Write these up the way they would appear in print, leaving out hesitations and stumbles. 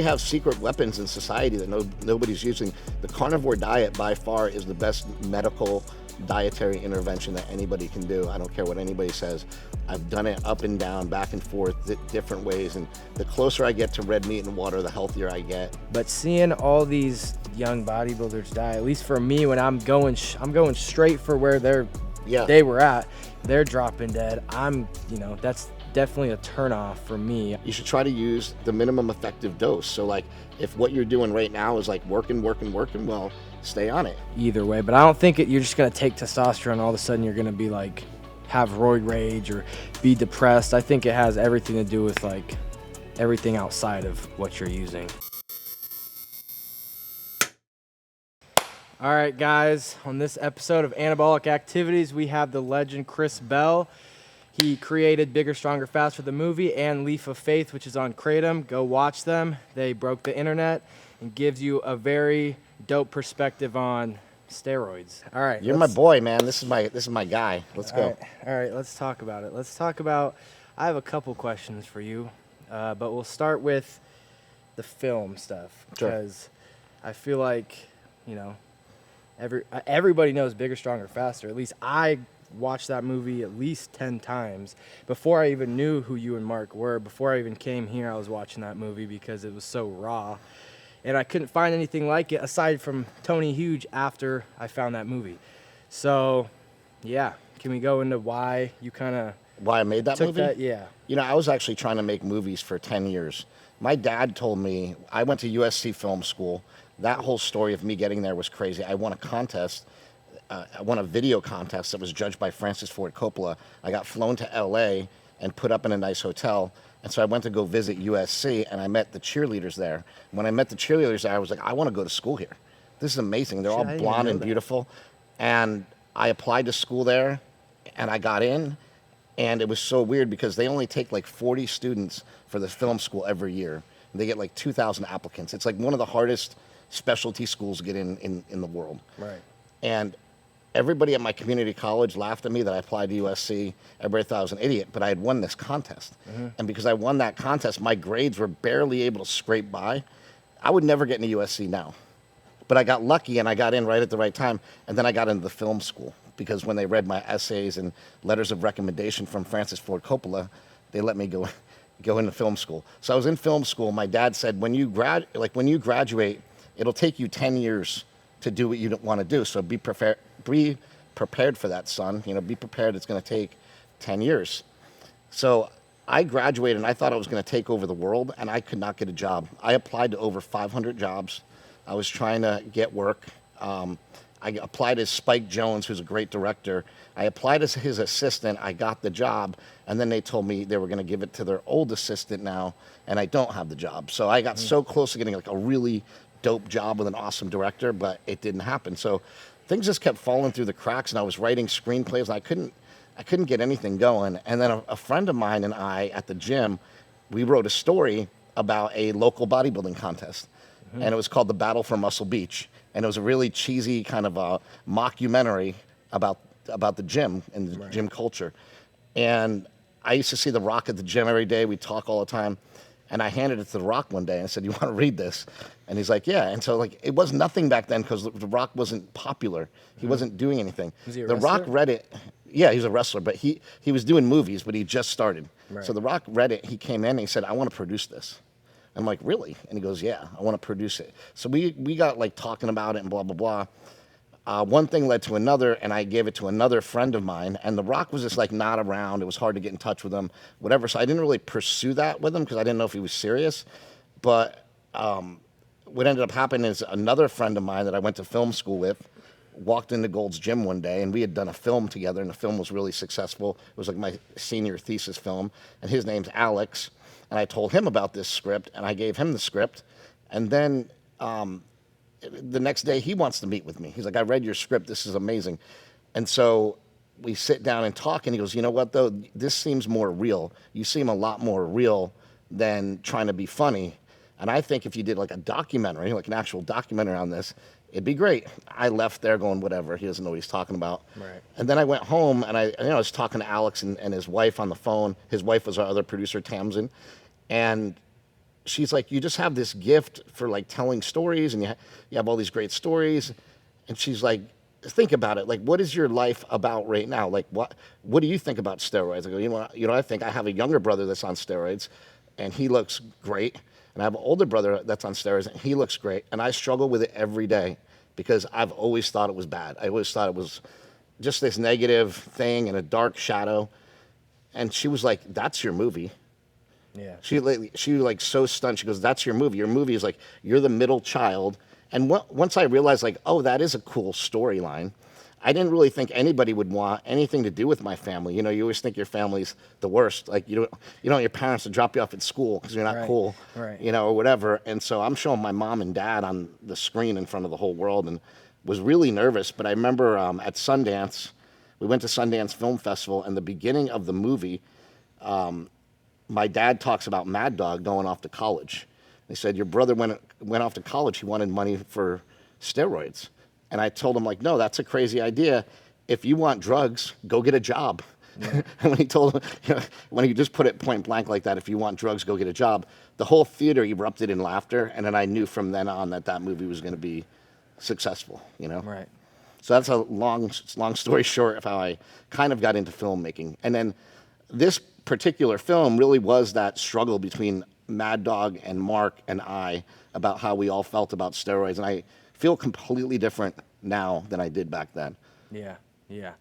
We have secret weapons in society that nobody's using. The carnivore diet by far is the best medical dietary intervention that anybody can do. I don't care what anybody says. I've done it up and down, back and forth, different ways, and the closer I get to red meat and water, the healthier I get. But seeing all these young bodybuilders die, at least for me, when I'm going straight for where they were at, they're dropping dead. That's definitely a turnoff for me. You should try to use the minimum effective dose. So like if what you're doing right now is like working, well, stay on it. Either way, but I don't think you're just gonna take testosterone, all of a sudden you're gonna be like, have roid rage or be depressed. I think it has everything to do with like everything outside of what you're using. All right, guys, on this episode of Anabolic Activities, we have the legend Chris Bell. He created Bigger, Stronger, Faster, the movie, and Leaf of Faith, which is on Kratom. Go watch them. They broke the internet and gives you a very dope perspective on steroids. All right. You're my boy, man. This is my guy. Let's go. All right, let's talk about it. I have a couple questions for you, but we'll start with the film stuff. Because I feel like, everybody knows Bigger, Stronger, Faster. At least I watched that movie at least 10 times. Before I even knew who you and Mark were, before I even came here, I was watching that movie because it was so raw. And I couldn't find anything like it aside from Tony Huge after I found that movie. So, yeah, can we go into why you kind of... Why I made that movie? Yeah. I was actually trying to make movies for 10 years. My dad told me, I went to USC film school. That whole story of me getting there was crazy. I won a contest. I won a video contest that was judged by Francis Ford Coppola. I got flown to LA and put up in a nice hotel. And so I went to go visit USC and I met the cheerleaders there. When I met the cheerleaders there, I was like, I want to go to school here. This is amazing. They're all blonde and beautiful. And I applied to school there and I got in. And it was so weird because they only take like 40 students for the film school every year. They get like 2,000 applicants. It's like one of the hardest specialty schools to get in the world. Right. And everybody at my community college laughed at me that I applied to USC. Everybody thought I was an idiot, but I had won this contest. Mm-hmm. And because I won that contest, my grades were barely able to scrape by. I would never get into USC now. But I got lucky and I got in right at the right time. And then I got into the film school because when they read my essays and letters of recommendation from Francis Ford Coppola, they let me go into film school. So I was in film school. My dad said, when you graduate, it'll take you 10 years to do what you want to do. So be prepared for that, son. Be prepared. It's going to take 10 years. So I graduated and I thought I was going to take over the world and I could not get a job. I applied to over 500 jobs. I was trying to get work. I applied as Spike Jonze, who's a great director. I applied as his assistant. I got the job. And then they told me they were going to give it to their old assistant now. And I don't have the job. So I got so close to getting like a really dope job with an awesome director, but it didn't happen. So things just kept falling through the cracks, and I was writing screenplays, and I couldn't get anything going. And then a friend of mine and I at the gym, we wrote a story about a local bodybuilding contest, and it was called The Battle for Muscle Beach, and it was a really cheesy kind of a mockumentary about the gym and the gym culture. And I used to see The Rock at the gym every day. We'd talk all the time. And I handed it to The Rock one day and I said, you want to read this? And he's like, yeah. And so like it was nothing back then because The Rock wasn't popular. He wasn't doing anything. Was he a The wrestler? Rock read it. Yeah, he was a wrestler, but he was doing movies, but he just started. Right. So The Rock read it. He came in and he said, I want to produce this. I'm like, really? And he goes, yeah, I want to produce it. So we got like talking about it and blah, blah, blah. One thing led to another, and I gave it to another friend of mine, and The Rock was just like not around. It was hard to get in touch with him, whatever. So I didn't really pursue that with him because I didn't know if he was serious. But what ended up happening is another friend of mine that I went to film school with walked into Gold's Gym one day, and we had done a film together, and the film was really successful. It was like my senior thesis film, and his name's Alex. And I told him about this script, and I gave him the script, and then the next day he wants to meet with me. He's like, I read your script. This is amazing. And so we sit down and talk, and he goes, you know what, though? This seems more real. You seem a lot more real than trying to be funny. And I think if you did like a documentary, like an actual documentary on this, it'd be great. I left there going, whatever. He doesn't know what he's talking about. Right. And then I went home, and I was talking to Alex and his wife on the phone. His wife was our other producer, Tamsin. And she's like, you just have this gift for like telling stories, and you have all these great stories. And she's like, think about it. Like, what is your life about right now? Like, what do you think about steroids? I go, I think I have a younger brother that's on steroids, and he looks great. And I have an older brother that's on steroids, and he looks great. And I struggle with it every day because I've always thought it was bad. I always thought it was just this negative thing and a dark shadow. And she was like, that's your movie. Yeah. She like so stunned. She goes, that's your movie. Your movie is like, you're the middle child. And once I realized, like, oh, that is a cool storyline, I didn't really think anybody would want anything to do with my family. You know, you always think your family's the worst. Like, you don't want your parents to drop you off at school because you're not cool, right. you know, or whatever. And so I'm showing my mom and dad on the screen in front of the whole world and was really nervous. But I remember at Sundance, we went to Sundance Film Festival, and the beginning of the movie, my dad talks about Mad Dog going off to college. They said, your brother went off to college. He wanted money for steroids. And I told him, like, no, that's a crazy idea. If you want drugs, go get a job. Yeah. And when he told him, when he just put it point blank like that, if you want drugs, go get a job, the whole theater erupted in laughter. And then I knew from then on that movie was going to be successful, you know? Right. So that's a long story short of how I kind of got into filmmaking. And then this particular film really was that struggle between Mad Dog and Mark and I about how we all felt about steroids. And I feel completely different now than I did back then. Yeah, yeah.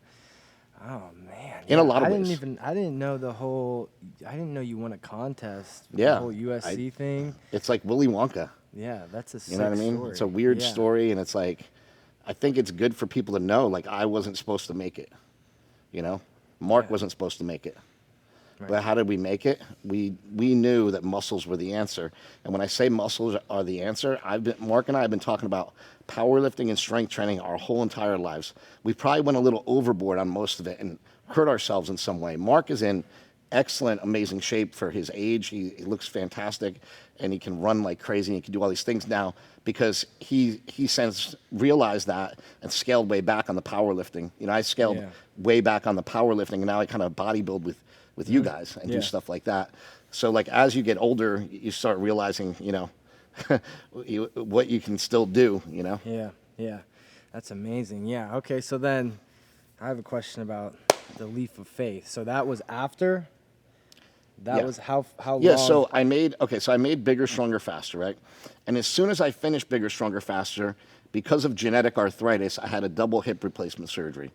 Oh man. In a lot of ways. I didn't know you won a contest. Yeah. The whole USC thing. It's like Willy Wonka. Yeah, that's a sick You know what I mean? story. It's a weird story, and it's like, I think it's good for people to know, like, I wasn't supposed to make it. You know? Mark wasn't supposed to make it. Right. But how did we make it? We knew that muscles were the answer. And when I say muscles are the answer, Mark and I have been talking about powerlifting and strength training our whole entire lives. We probably went a little overboard on most of it and hurt ourselves in some way. Mark is in excellent, amazing shape for his age. He looks fantastic, and he can run like crazy, and he can do all these things now because he since realized that and scaled way back on the powerlifting. You know, I scaled way back on the powerlifting, and now I kind of bodybuild with you guys and do stuff like that. So like as you get older, you start realizing, you know, what you can still do, you know? Yeah. That's amazing. Yeah. Okay. So then I have a question about the leap of faith. So that was after? That was how long? Yeah, so I made Bigger, Stronger, Faster, right? And as soon as I finished Bigger, Stronger, Faster, because of genetic arthritis, I had a double hip replacement surgery.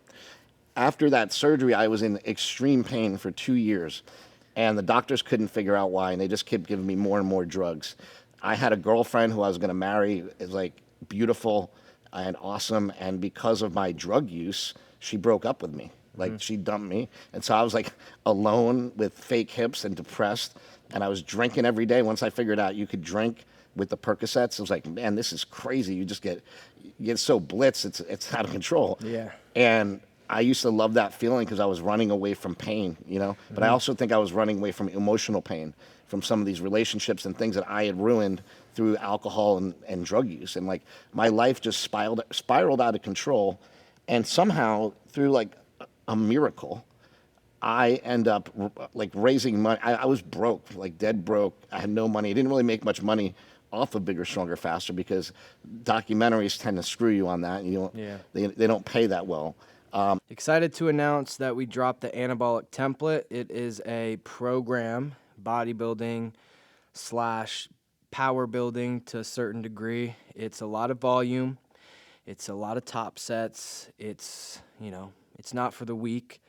After that surgery, I was in extreme pain for 2 years, and the doctors couldn't figure out why, and they just kept giving me more and more drugs. I had a girlfriend who I was going to marry, is like beautiful and awesome, and because of my drug use, she broke up with me. Like, she dumped me, and so I was like alone with fake hips and depressed, and I was drinking every day. Once I figured out you could drink with the Percocets, I was like, man, this is crazy. You just get so blitzed, it's out of control. Yeah. And I used to love that feeling because I was running away from pain, you know? But I also think I was running away from emotional pain, from some of these relationships and things that I had ruined through alcohol and drug use. And like my life just spiraled out of control. And somehow through like a miracle, I end up like raising money. I was broke, like dead broke. I had no money. I didn't really make much money off of Bigger, Stronger, Faster because documentaries tend to screw you on that. You know, they don't pay that well. Excited to announce that we dropped the Anabolic template. It is a program, bodybuilding / power building to a certain degree. It's a lot of volume. It's a lot of top sets. It's not for the weak,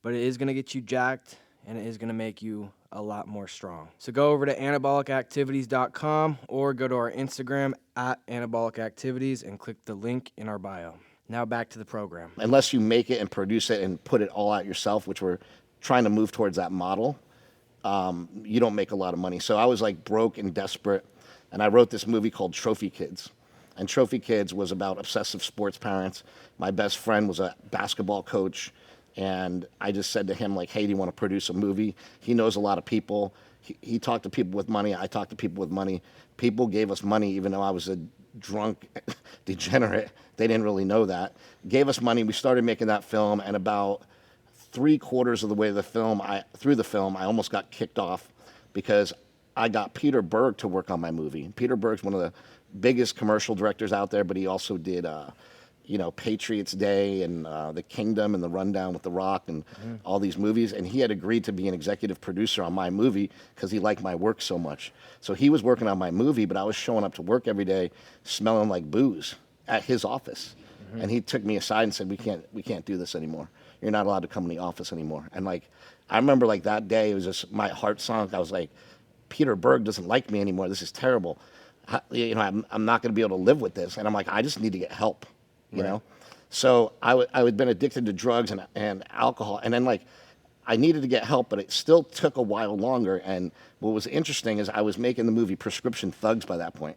but it is going to get you jacked, and it is going to make you a lot more strong. So go over to anabolicactivities.com or go to our Instagram at anabolicactivities and click the link in our bio. Now back to the program. Unless you make it and produce it and put it all out yourself, which we're trying to move towards that model, you don't make a lot of money. So I was like broke and desperate, and I wrote this movie called Trophy Kids. And Trophy Kids was about obsessive sports parents. My best friend was a basketball coach, and I just said to him, like, hey, do you want to produce a movie? He knows a lot of people. He talked to people with money. I talked to people with money. People gave us money, even though I was a drunk degenerate. They didn't really know that. Gave us money. We started making that film, and about 3/4 of the way through the film, I almost got kicked off because I got Peter Berg to work on my movie. Peter Berg's one of the biggest commercial directors out there, but he also did, Patriots Day and The Kingdom and The Rundown with The Rock and all these movies. And he had agreed to be an executive producer on my movie because he liked my work so much. So he was working on my movie, but I was showing up to work every day smelling like booze at his office. And he took me aside and said, we can't do this anymore. You're not allowed to come in the office anymore. And like, I remember like that day, it was just, my heart sunk. I was like, Peter Berg doesn't like me anymore. This is terrible. I'm not going to be able to live with this. And I'm like, I just need to get help, you know? So I had been addicted to drugs and alcohol. And then like, I needed to get help, but it still took a while longer. And what was interesting is I was making the movie Prescription Thugs by that point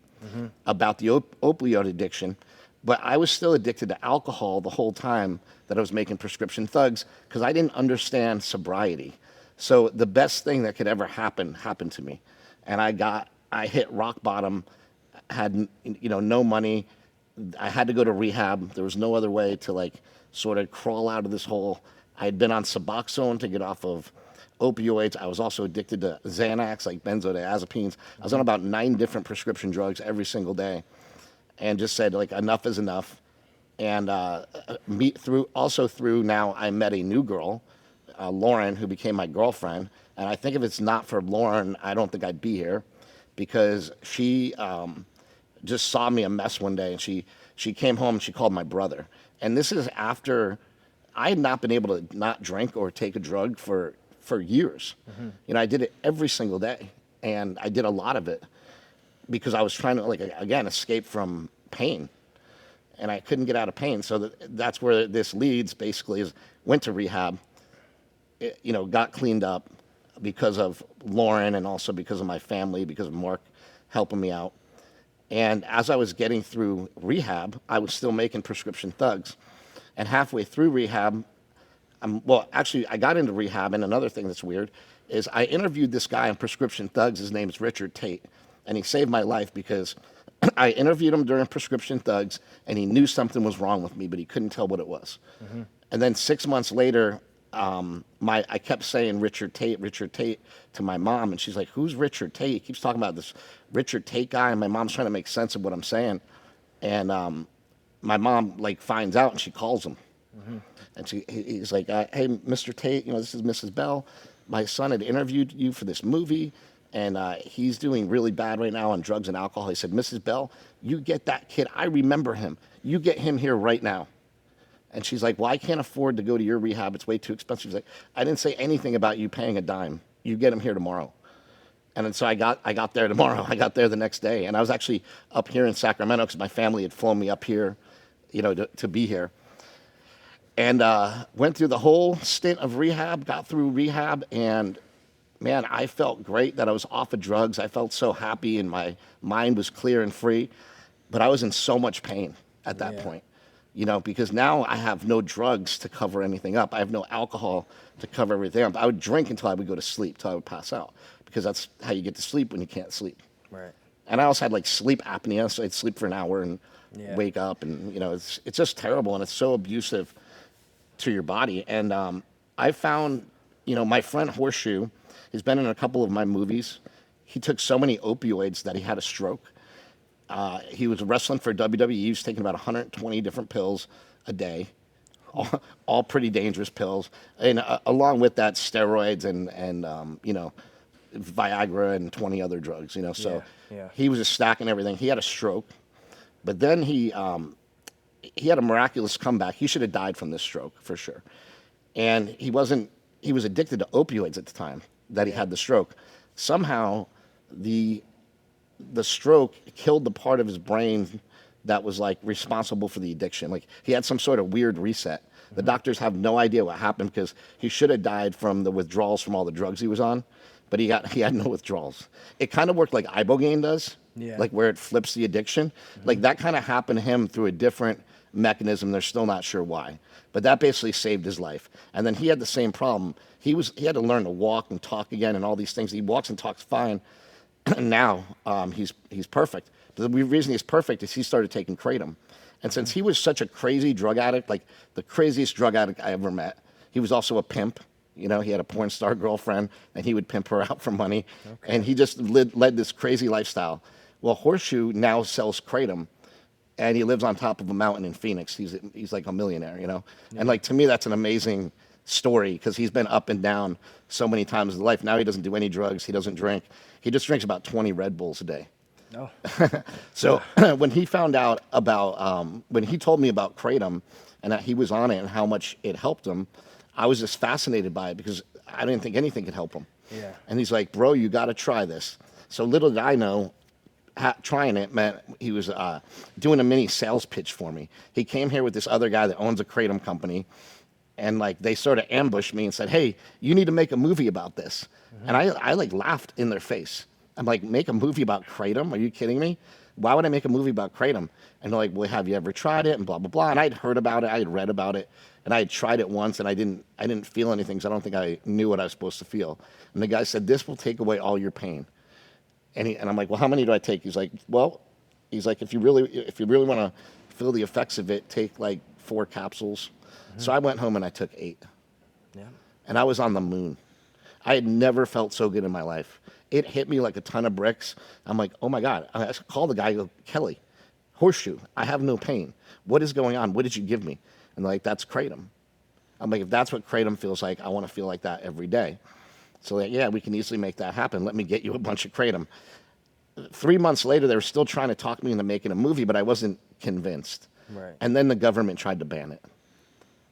about the opioid addiction. But I was still addicted to alcohol the whole time that I was making Prescription Thugs because I didn't understand sobriety. So the best thing that could ever happen happened to me. And I hit rock bottom, had, no money. I had to go to rehab. There was no other way to like sort of crawl out of this hole. I had been on Suboxone to get off of opioids. I was also addicted to Xanax, like benzodiazepines. I was on about 9 different prescription drugs every single day. And just said like enough is enough, and through now I met a new girl, Lauren, who became my girlfriend. And I think if it's not for Lauren, I don't think I'd be here, because she just saw me a mess one day, and she came home and she called my brother. And this is after I had not been able to not drink or take a drug for years. I did it every single day, and I did a lot of it because I was trying to, like, again, escape from pain, and I couldn't get out of pain. So that's where this leads, basically, is went to rehab, got cleaned up because of Lauren and also because of my family, because of Mark helping me out. And as I was getting through rehab, I was still making Prescription Thugs. And halfway through rehab, I got into rehab, and another thing that's weird is I interviewed this guy on Prescription Thugs. His name is Richard Tate. And he saved my life because I interviewed him during Prescription Thugs, and he knew something was wrong with me, but he couldn't tell what it was. And then 6 months later, I kept saying Richard Tate to my mom, and she's like, "Who's Richard Tate?" He keeps talking about this Richard Tate guy, and my mom's trying to make sense of what I'm saying. And my mom like finds out, and she calls him, and he's like, "Hey, Mr. Tate, this is Mrs. Bell. My son had interviewed you for this movie. And he's doing really bad right now on drugs and alcohol." He said, "Mrs. Bell, you get that kid. I remember him. You get him here right now." And she's like, "Well, I can't afford to go to your rehab. It's way too expensive." She's like, "I didn't say anything about you paying a dime. You get him here tomorrow." And then so I got there tomorrow. I got there the next day. And I was actually up here in Sacramento because my family had flown me up here, to be here. And went through the whole stint of rehab, got through rehab, and man, I felt great that I was off of drugs. I felt so happy, and my mind was clear and free. But I was in so much pain at that point, because now I have no drugs to cover anything up. I have no alcohol to cover everything up. I would drink until I would go to sleep, till I would pass out, because that's how you get to sleep when you can't sleep. Right. And I also had like sleep apnea, so I'd sleep for an hour and wake up, and it's just terrible, and it's so abusive to your body. And I found, my friend Horseshoe. He's been in a couple of my movies. He took so many opioids that he had a stroke. He was wrestling for WWE. He was taking about 120 different pills a day, all pretty dangerous pills. And along with that, steroids and Viagra and 20 other drugs. So he was just stacking everything. He had a stroke, but then he had a miraculous comeback. He should have died from this stroke for sure. And he was addicted to opioids at the time that he had the stroke. Somehow the stroke killed the part of his brain that was like responsible for the addiction. Like he had some sort of weird reset. The doctors have no idea what happened, because he should have died from the withdrawals from all the drugs he was on, but he had no withdrawals. It kind of worked like Ibogaine does, like where it flips the addiction. Like that kind of happened to him through a different mechanism. They're still not sure why, but that basically saved his life. And then he had the same problem. He had to learn to walk and talk again and all these things. He walks and talks fine. And now he's perfect. The reason he's perfect is he started taking Kratom. And since he was such a crazy drug addict, like the craziest drug addict I ever met, he was also a pimp. You know, he had a porn star girlfriend, and he would pimp her out for money. Okay. And he just led this crazy lifestyle. Well, Horseshoe now sells Kratom, and he lives on top of a mountain in Phoenix. He's like a millionaire, you know? Yeah. And like, to me, that's an amazing story, because he's been up and down so many times in his life. Now he doesn't do any drugs. He doesn't drink. He just drinks about 20 Red Bulls a day. No. So when he found out about, when he told me about Kratom and that he was on it and how much it helped him, I was just fascinated by it, because I didn't think anything could help him. Yeah. And he's like, bro, you got to try this. So little did I know, trying it meant he was doing a mini sales pitch for me. He came here with this other guy that owns a Kratom company, and like they sort of ambushed me and said, hey, you need to make a movie about this. Mm-hmm. And I like laughed in their face. I'm like, make a movie about Kratom? Are you kidding me? Why would I make a movie about Kratom? And they're like, well, have you ever tried it? And blah, blah, blah. And I'd heard about it. I had read about it. And I had tried it once, and I didn't feel anything, because I don't think I knew what I was supposed to feel. And the guy said, this will take away all your pain. And I'm like, well, how many do I take? He's like, if you really want to feel the effects of it, take like 4 capsules. Mm-hmm. So I went home and I took 8. Yeah. And I was on the moon. I had never felt so good in my life. It hit me like a ton of bricks. I'm like, oh my God. I called the guy, I go, Kelly, Horseshoe, I have no pain. What is going on? What did you give me? And like, that's Kratom. I'm like, if that's what Kratom feels like, I want to feel like that every day. So like, yeah, we can easily make that happen. Let me get you a bunch of Kratom. 3 months later, they were still trying to talk me into making a movie, but I wasn't convinced. Right. And then the government tried to ban it.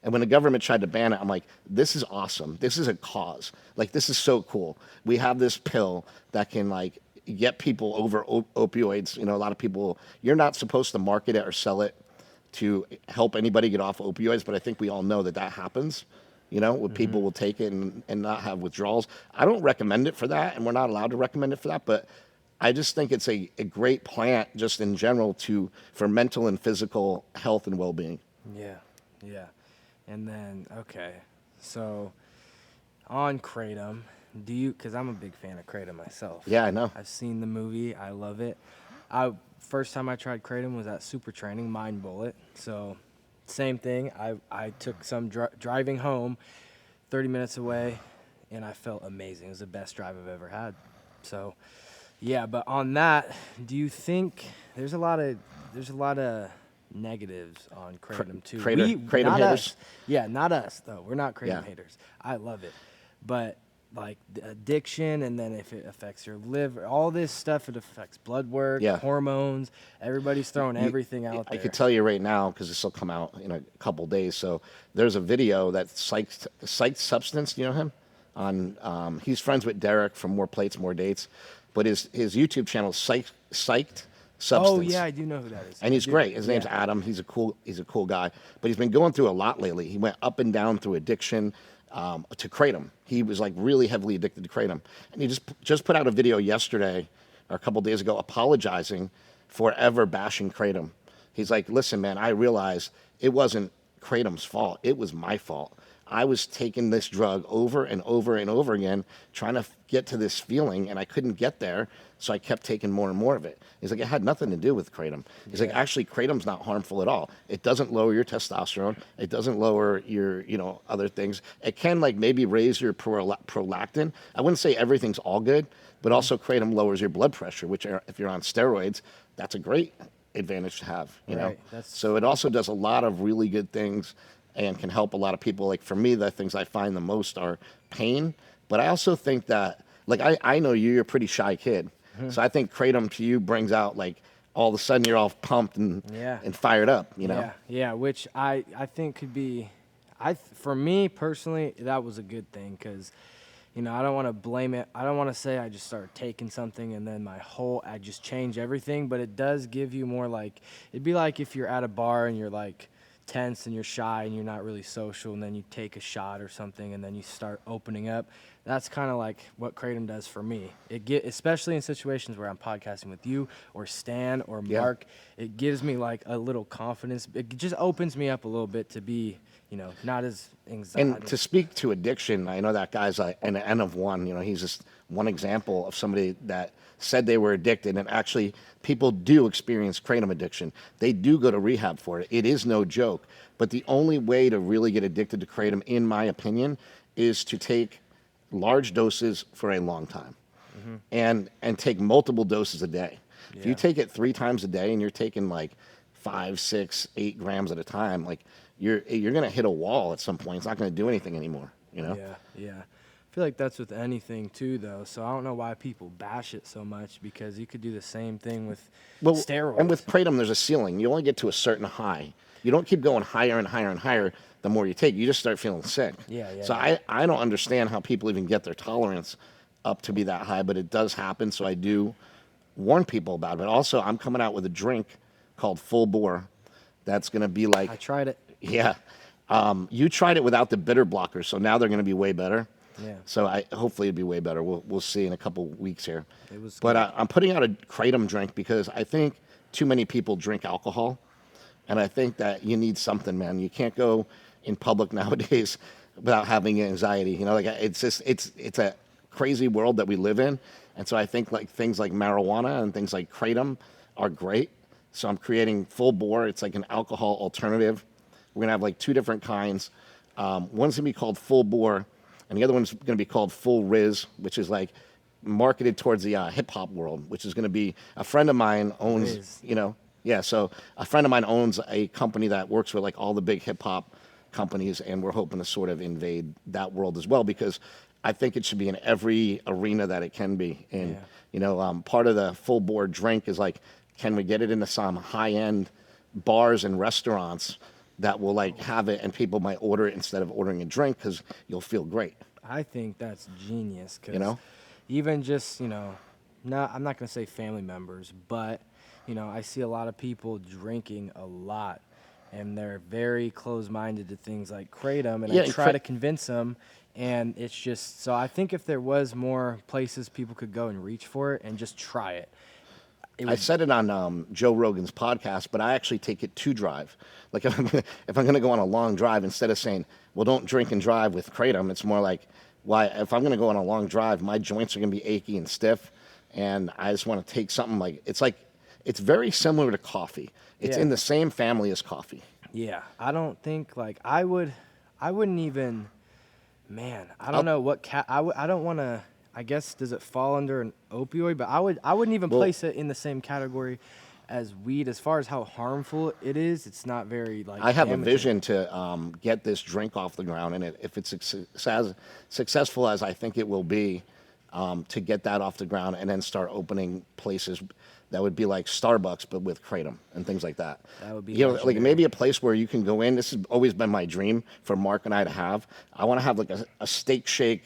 And when the government tried to ban it, I'm like, this is awesome. This is a cause. Like, this is so cool. We have this pill that can like get people over opioids. You know, a lot of people, you're not supposed to market it or sell it to help anybody get off opioids, but I think we all know that happens, you know, when people will take it and not have withdrawals. I don't recommend it for that, and we're not allowed to recommend it for that, but I just think it's a great plant just in general for mental and physical health and well-being. Yeah, yeah. And then, okay, so on Kratom, because I'm a big fan of Kratom myself. Yeah, I know. I've seen the movie. I love it. First time I tried Kratom was at Super Training, Mind Bullet. So same thing. I took some driving home, 30 minutes away, and I felt amazing. It was the best drive I've ever had. So, yeah, but on that, do you think there's a lot of negatives on Kratom too? Kratom not haters? Us. Yeah, not us though. We're not Kratom haters. I love it, but like the addiction, and then if it affects your liver, all this stuff, it affects blood work, hormones. Everybody's throwing everything out there. I could tell you right now, because this will come out in a couple days. So there's a video that Psyched Substance. You know him? He's friends with Derek from More Plates, More Dates, but his YouTube channel is Psyched Substance. Oh yeah, I do know who that is. And he's great. His name's Adam. He's a cool guy. But he's been going through a lot lately. He went up and down through addiction to Kratom. He was like really heavily addicted to Kratom. And he just put out a video yesterday or a couple days ago apologizing for ever bashing Kratom. He's like, listen, man, I realized it wasn't Kratom's fault. It was my fault. I was taking this drug over and over and over again, trying to get to this feeling, and I couldn't get there, so I kept taking more and more of it. He's like, it had nothing to do with Kratom. He's like, actually, Kratom's not harmful at all. It doesn't lower your testosterone. It doesn't lower your, other things. It can, like, maybe raise your prolactin. I wouldn't say everything's all good, but also Kratom lowers your blood pressure, which, if you're on steroids, that's a great advantage to have, you know? So it also does a lot of really good things and can help a lot of people. Like for me, the things I find the most are pain, but I also think that, like, I know you're a pretty shy kid. So I think Kratom to you brings out, like, all of a sudden you're all pumped and fired up, you know? Yeah, which I think could be, for me personally, that was a good thing, because, I don't want to blame it. I don't want to say I just started taking something and then I just change everything, but it does give you more, like, it'd be like if you're at a bar and you're like tense and you're shy and you're not really social, and then you take a shot or something and then you start opening up. That's kind of like what Kratom does for me. Especially in situations where I'm podcasting with you or Stan or Mark, it gives me like a little confidence. It just opens me up a little bit to be, not as anxiety. And to speak to addiction, I know that guy's an N of one. He's just one example of somebody that said they were addicted, and actually people do experience Kratom addiction. They do go to rehab for it. It is no joke. But the only way to really get addicted to Kratom, in my opinion, is to take large doses for a long time, and take multiple doses a day. If you Yeah. take it 3 times a day and you're taking like 5, 6, 8 grams at a time, like you're gonna hit a wall at some point. It's not gonna do anything anymore. You know. Yeah. I feel like that's with anything too, though. So I don't know why people bash it so much, because you could do the same thing with steroids. And with Kratom, there's a ceiling. You only get to a certain high. You don't keep going higher and higher and higher the more you take. You just start feeling sick. So I don't understand how people even get their tolerance up to be that high, but it does happen. So I do warn people about it. But also, I'm coming out with a drink called Full Bore that's going to be like... I tried it. Yeah. You tried it without the bitter blockers, so now they're going to be way better. Yeah. So hopefully it'll be way better. We'll see in a couple weeks here. But I'm putting out a Kratom drink because I think too many people drink alcohol, and I think that you need something, man. You can't go in public nowadays without having anxiety. You know, like it's a crazy world that we live in, and so I think like things like marijuana and things like Kratom are great. So I'm creating Full Bore. It's like an alcohol alternative. We're gonna have like 2 different kinds. One's gonna be called Full Bore, and the other one's going to be called Full Riz, which is like marketed towards the hip hop world, which is going to be a friend of mine owns, Riz. So a friend of mine owns a company that works with like all the big hip hop companies, and we're hoping to sort of invade that world as well, because I think it should be in every arena that it can be. And, part of the Full Bore drink is like, can we get it into some high-end bars and restaurants that will like have it, and people might order it instead of ordering a drink because you'll feel great. I think that's genius. Cause You know? even just, I'm not going to say family members, but, I see a lot of people drinking a lot, and they're very closed-minded to things like Kratom, and I try to convince them, and it's just, so I think if there was more places people could go and reach for it and just try it. I said it on Joe Rogan's podcast, but I actually take it to drive. Like if I'm going to go on a long drive, instead of saying, well, don't drink and drive with Kratom, it's more like, why? If I'm going to go on a long drive, my joints are going to be achy and stiff, and I just want to take something it's very similar to coffee. It's in the same family as coffee. Yeah, I don't think I wouldn't even, man, I don't know what I don't want to. I guess, does it fall under an opioid? But I wouldn't even place it in the same category as weed. As far as how harmful it is, it's not very I have damaging. a vision to get this drink off the ground, and if it's as successful as I think it will be, to get that off the ground and then start opening places that would be like Starbucks, but with Kratom and things like that. That would be like maybe a place where you can go in. This has always been my dream for Mark and I to have. I want to have like a steak shake.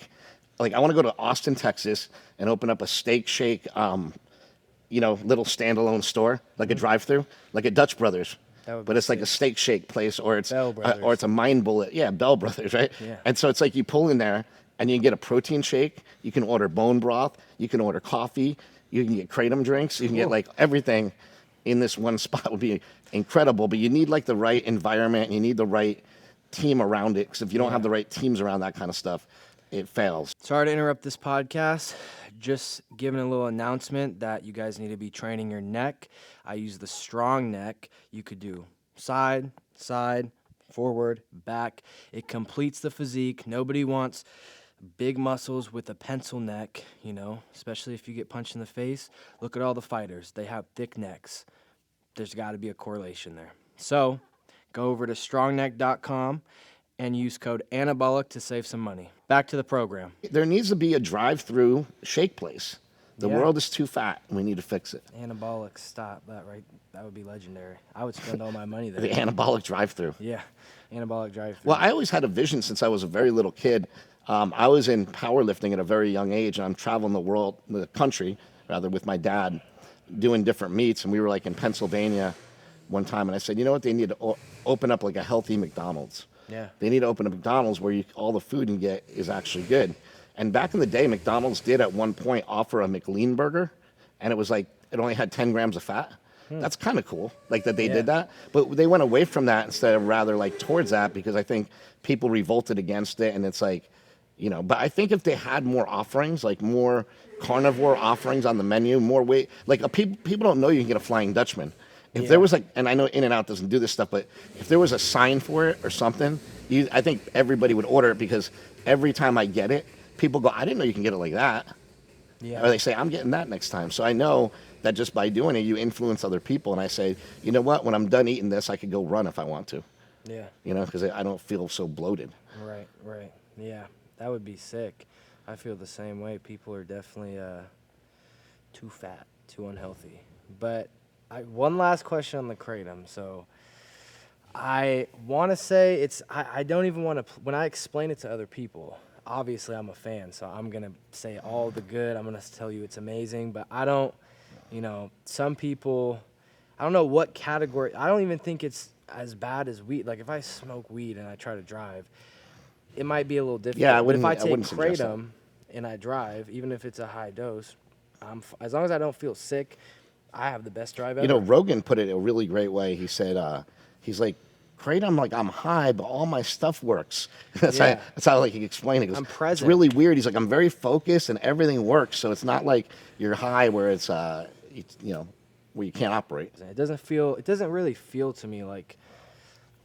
Like I want to go to Austin, Texas, and open up a steak shake, little standalone store, like a drive-through, like a Dutch Brothers. But it's like a steak shake place, or it's a Mind Bullet. Yeah, Bell Brothers, right? Yeah. And so it's like you pull in there, and you can get a protein shake. You can order bone broth. You can order coffee. You can get Kratom drinks. You can get like everything in this one spot. Would be incredible. But you need like the right environment. And you need the right team around it. Because if you don't have the right teams around that kind of stuff, it fails. Sorry to interrupt this podcast. Just giving a little announcement that you guys need to be training your neck. I use the strong neck. You could do side, forward, back. It completes the physique. Nobody wants big muscles with a pencil neck, especially if you get punched in the face. Look at all the fighters. They have thick necks. There's got to be a correlation there. So go over to strongneck.com and use code Anabolic to save some money. Back to the program. There needs to be a drive-through shake place. The world is too fat, and we need to fix it. Anabolic, stop that right. That would be legendary. I would spend all my money there. The anabolic drive-through. Yeah, anabolic drive-through. Well, I always had a vision since I was a very little kid. I was in powerlifting at a very young age, and I'm traveling the country, with my dad, doing different meets, and we were like in Pennsylvania one time, and I said, you know what, they need to open up like a healthy McDonald's. Yeah. They need to open a McDonald's where all the food you get is actually good. And back in the day, McDonald's did at one point offer a McLean burger, and it was like, it only had 10 grams of fat. That's kind of cool, like that they did that. But they went away from that instead of rather like towards that, because I think people revolted against it, and it's like, but I think if they had more offerings, like more carnivore offerings on the menu, more weight, like people don't know you can get a Flying Dutchman. If there was and I know In-N-Out doesn't do this stuff, but if there was a sign for it or something, I think everybody would order it, because every time I get it, people go, I didn't know you can get it like that. Yeah. Or they say, I'm getting that next time. So I know that just by doing it, you influence other people. And I say, you know what? When I'm done eating this, I could go run if I want to. Yeah. You know, because I don't feel so bloated. Right. Right. Yeah. That would be sick. I feel the same way. People are definitely too fat, too unhealthy. But one last question on the Kratom. So I want to say I don't even want to, when I explain it to other people, obviously I'm a fan, so I'm going to say all the good. I'm going to tell you it's amazing, but I don't, some people, I don't know what category, I don't even think it's as bad as weed. Like if I smoke weed and I try to drive, it might be a little different. Yeah, but if I I take wouldn't suggest that. Kratom and I drive, even if it's a high dose, as long as I don't feel sick, I have the best drive ever. You know, Rogan put it a really great way. He said, he's like, Kratom, like I'm high, but all my stuff works. That's how like he explained it. He goes, I'm present. It's really weird. He's like, I'm very focused and everything works. So it's not like you're high where it's where you can't operate. It doesn't really feel to me like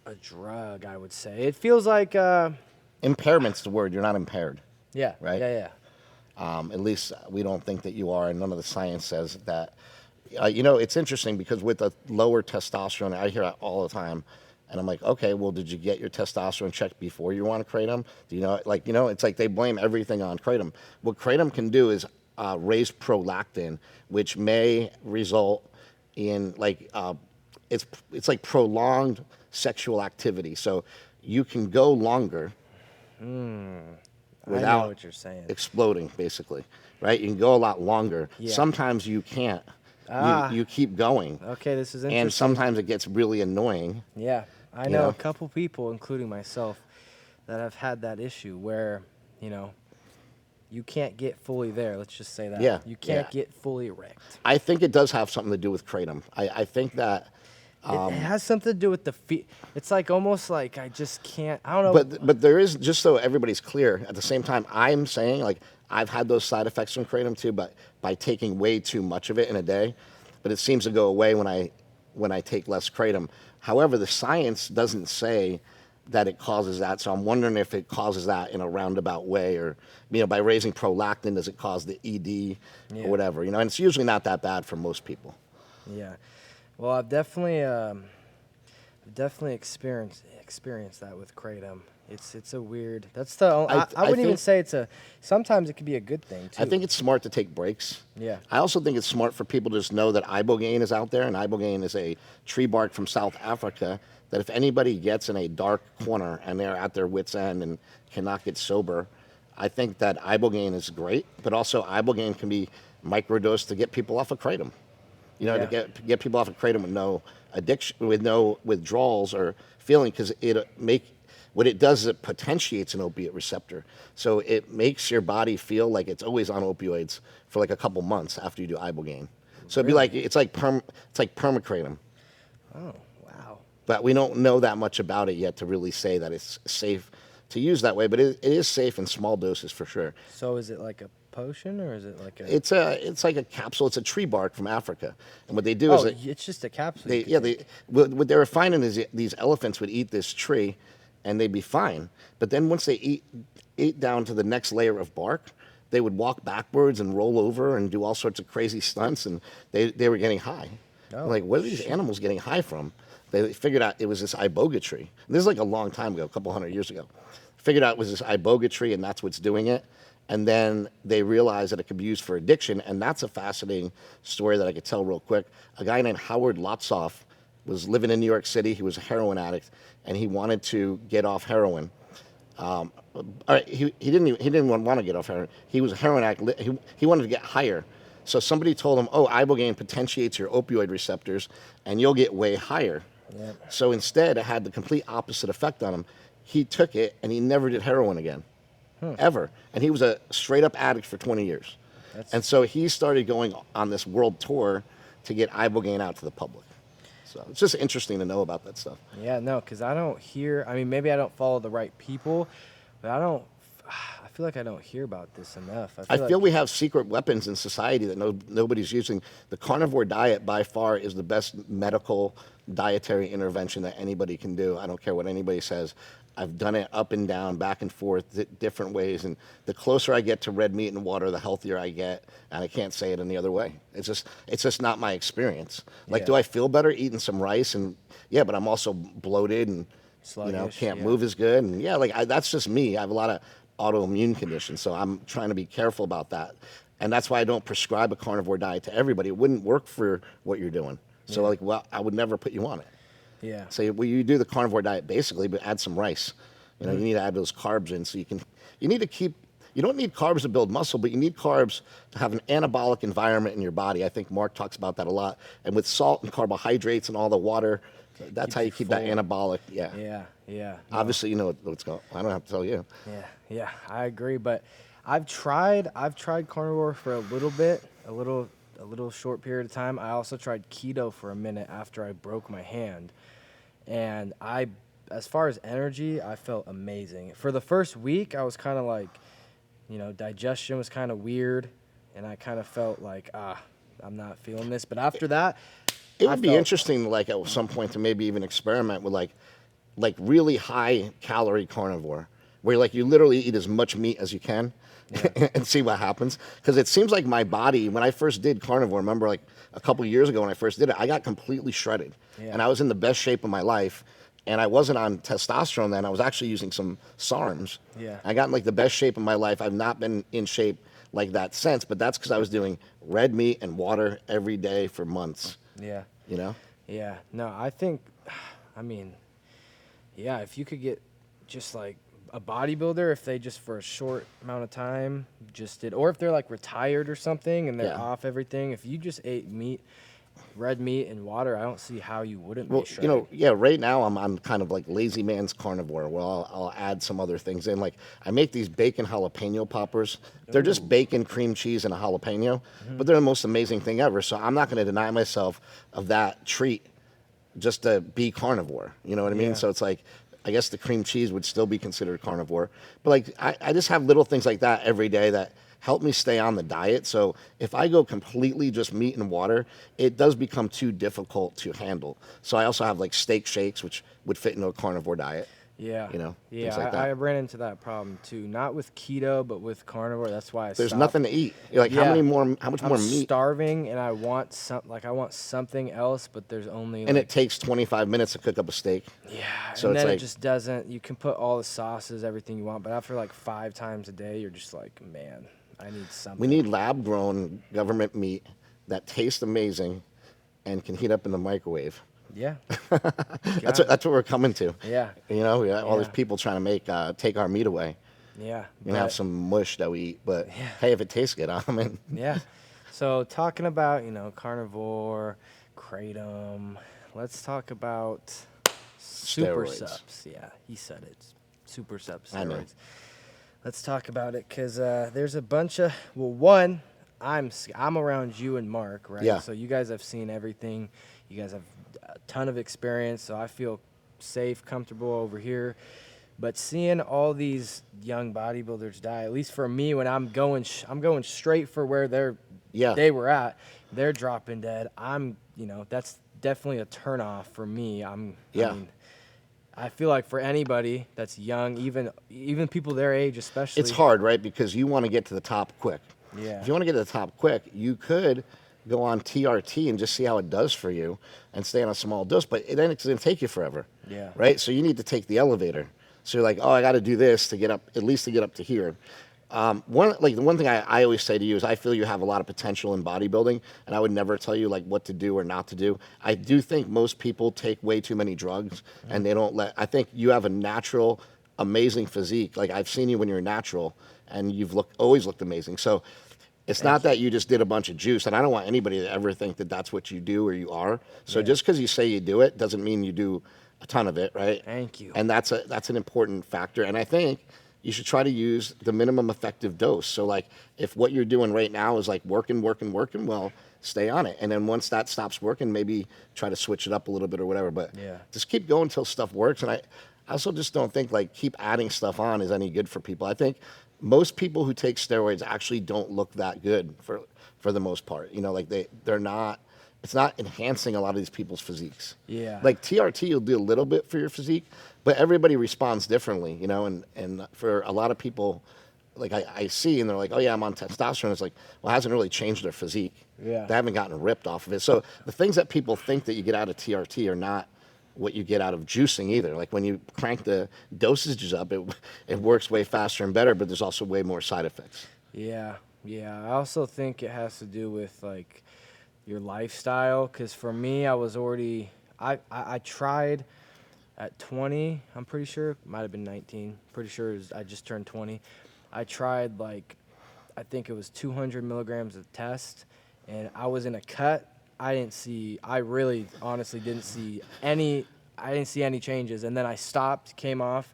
a drug, I would say. It feels like Impairment's the word. You're not impaired. yeah, Right? Yeah. At least we don't think that you are, and none of the science says that. It's interesting because with the lower testosterone, I hear it all the time, and I'm like, okay, well, did you get your testosterone checked before you were on Kratom? Do you know, it's like they blame everything on Kratom. What Kratom can do is raise prolactin, which may result in it's like prolonged sexual activity. So you can go longer. I know Without what you're saying. exploding, basically, right? You can go a lot longer. Yeah. Sometimes you can't. You keep going. Okay, this is interesting. And sometimes it gets really annoying. Yeah, I know a couple people, including myself, that have had that issue where, you can't get fully there. Let's just say that. Yeah, You can't yeah. get fully erect. I think it does have something to do with Kratom. I think that. It has something to do with the feet. It's like almost like I just can't. I don't know. But there is, just so everybody's clear, at the same time, I'm saying, like, I've had those side effects from Kratom too, but by taking way too much of it in a day. But it seems to go away when I take less Kratom. However, the science doesn't say that it causes that. So I'm wondering if it causes that in a roundabout way, or by raising prolactin, does it cause the ED or whatever? And it's usually not that bad for most people. Yeah. Well, I've definitely experienced that with Kratom. It's a weird. That's the. I wouldn't even say it's a. Sometimes it could be a good thing too. I think it's smart to take breaks. Yeah. I also think it's smart for people to just know that ibogaine is out there, and ibogaine is a tree bark from South Africa. That if anybody gets in a dark corner and they're at their wits' end and cannot get sober, I think that ibogaine is great. But also, ibogaine can be microdosed to get people off of Kratom. To get people off of Kratom with no addiction, with no withdrawals or feeling, because what it does is it potentiates an opiate receptor. So it makes your body feel like it's always on opioids for like a couple months after you do ibogaine. So it'd be like it's like permacratom. Oh, wow. But we don't know that much about it yet to really say that it's safe to use that way. But it is safe in small doses for sure. So is it like a potion, or is it like a? It's like a capsule. It's a tree bark from Africa, and what they do is it's just a capsule. What they were finding is these elephants would eat this tree, and they'd be fine. But then once they ate down to the next layer of bark, they would walk backwards and roll over and do all sorts of crazy stunts, and they were getting high. Oh, like, what are these animals getting high from? They figured out it was this iboga tree. And this is like a long time ago, a couple hundred years ago. Figured out it was this iboga tree, and that's what's doing it. And then they realized that it could be used for addiction, and that's a fascinating story that I could tell real quick. A guy named Howard Lotsoff was living in New York City. He was a heroin addict, and he wanted to get off heroin. He didn't want to get off heroin. He was a heroin addict. He wanted to get higher. So somebody told him, "Oh, ibogaine potentiates your opioid receptors, and you'll get way higher." Yep. So instead, it had the complete opposite effect on him. He took it, and he never did heroin again, ever. And he was a straight-up addict for 20 years. And so he started going on this world tour to get ibogaine out to the public. So it's just interesting to know about that stuff. Yeah, no, because I don't hear. I mean, maybe I don't follow the right people, but I feel feel like I don't hear about this enough. I feel we have secret weapons in society that nobody's using. The carnivore diet by far is the best medical dietary intervention that anybody can do. I don't care what anybody says. I've done it up and down, back and forth, different ways. And the closer I get to red meat and water, the healthier I get. And I can't say it any other way. It's just not my experience. Like, do I feel better eating some rice? And yeah, but I'm also bloated and Sluggish, can't move as good. And yeah, that's just me. I have a lot of autoimmune conditions, so I'm trying to be careful about that. And that's why I don't prescribe a carnivore diet to everybody. It wouldn't work for what you're doing. So I would never put you on it. Yeah. So you do the carnivore diet basically, but add some rice. You need to add those carbs in so you need to keep, you don't need carbs to build muscle, but you need carbs to have an anabolic environment in your body. I think Mark talks about that a lot. And with salt and carbohydrates and all the water, that's how you keep that anabolic. Yeah. Yeah. Obviously, you know what's going on. I don't have to tell you. Yeah, I agree. But I've tried carnivore for a little bit, a little short period of time. I also tried keto for a minute after I broke my hand. And as far as energy, I felt amazing. For the first week, I was kind of like, digestion was kind of weird. And I kind of felt like, I'm not feeling this. But after that, it would be interesting, like at some point, to maybe even experiment with like really high calorie carnivore, where you literally eat as much meat as you can, and see what happens. Because it seems like my body, when I first did carnivore, remember like a couple years ago when I first did it, I got completely shredded, and I was in the best shape of my life. And I wasn't on testosterone then. I was actually using some SARMs. Yeah. I got in like the best shape of my life. I've not been in shape like that since, but that's because I was doing red meat and water every day for months. Yeah. Yeah. No, I think, if you could get just like a bodybuilder, if they just for a short amount of time just did, or if they're like retired or something and they're off everything, if you just ate red meat and water, I don't see how you wouldn't be shredded. Right now I'm on kind of like lazy man's carnivore. Well, I'll add some other things in. Like I make these bacon jalapeno poppers. They're just bacon, cream cheese, and a jalapeno, but they're the most amazing thing ever. So I'm not going to deny myself of that treat just to be carnivore. You know what I mean? So it's like, I guess the cream cheese would still be considered carnivore. But like I just have little things like that every day that help me stay on the diet. So if I go completely just meat and water, it does become too difficult to handle. So I also have like steak shakes, which would fit into a carnivore diet. Yeah. Things like that. I ran into that problem too. Not with keto, but with carnivore. That's why There's stopped. Nothing to eat. You're like, how much more I'm meat? Starving, and I want something else, but there's only. And it takes 25 minutes to cook up a steak. Yeah. So and it's then like, it just doesn't. You can put all the sauces, everything you want, but after like 5 times a day, you're just like, man, I need something. We need lab-grown government meat that tastes amazing and can heat up in the microwave. Yeah. That's what we're coming to. Yeah. We got all these people trying to take our meat away. Yeah. You have some mush that we eat, but hey, if it tastes good, I'm in. Yeah. So talking about, carnivore, kratom, let's talk about super Steroids. subs. Yeah, he said it. Super subs, I know. steroids. Let's talk about it because there's a bunch of, one, I'm around you and Mark, right? Yeah. So you guys have seen everything. You guys have a ton of experience, so I feel safe, comfortable over here. But seeing all these young bodybuilders die, at least for me, when I'm going straight for where they were at, they're dropping dead. That's definitely a turnoff for me. I feel like for anybody that's young, even people their age, especially, It's hard, right? Because you want to get to the top quick. Yeah. If you want to get to the top quick, you could go on TRT and just see how it does for you and stay on a small dose, but then it's going to take you forever. Yeah. Right? So you need to take the elevator. So you're like, oh, I got to do this to get up, at least to get up to here. The one thing I always say to you is I feel you have a lot of potential in bodybuilding, and I would never tell you like what to do or not to do. I do think most people take way too many drugs, and they don't I think you have a natural, amazing physique. Like I've seen you when you're natural, and you've always looked amazing. So it's not that you just did a bunch of juice, and I don't want anybody to ever think that that's what you do or you are. So just because you say you do it doesn't mean you do a ton of it, right? Thank you. And that's an important factor. And I think you should try to use the minimum effective dose. So like if what you're doing right now is like working, well, stay on it. And then once that stops working, maybe try to switch it up a little bit or whatever. But just keep going until stuff works. And I also just don't think like keep adding stuff on is any good for people. I think most people who take steroids actually don't look that good for the most part. You know, like they're not. It's not enhancing a lot of these people's physiques. Yeah. Like TRT will do a little bit for your physique, but everybody responds differently. You know, and for a lot of people, like I see, and they're like, oh yeah, I'm on testosterone. It's like, well, it hasn't really changed their physique. Yeah. They haven't gotten ripped off of it. So the things that people think that you get out of TRT are not what you get out of juicing either. Like when you crank the dosages up, it works way faster and better, but there's also way more side effects. Yeah. I also think it has to do with like your lifestyle, because for me, I was already I tried at 20. I'm pretty sure, might have been 19. Pretty sure I just turned 20. I tried like, I think it was 200 milligrams of test, and I was in a cut. I really honestly didn't see any changes. And then I stopped, came off,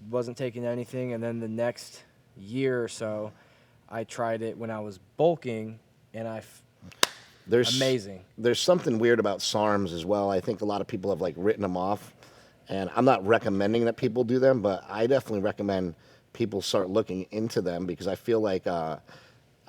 wasn't taking anything. And then the next year or so, I tried it when I was bulking, and amazing. There's something weird about SARMs as well. I think a lot of people have like written them off, and I'm not recommending that people do them, but I definitely recommend people start looking into them, because I feel like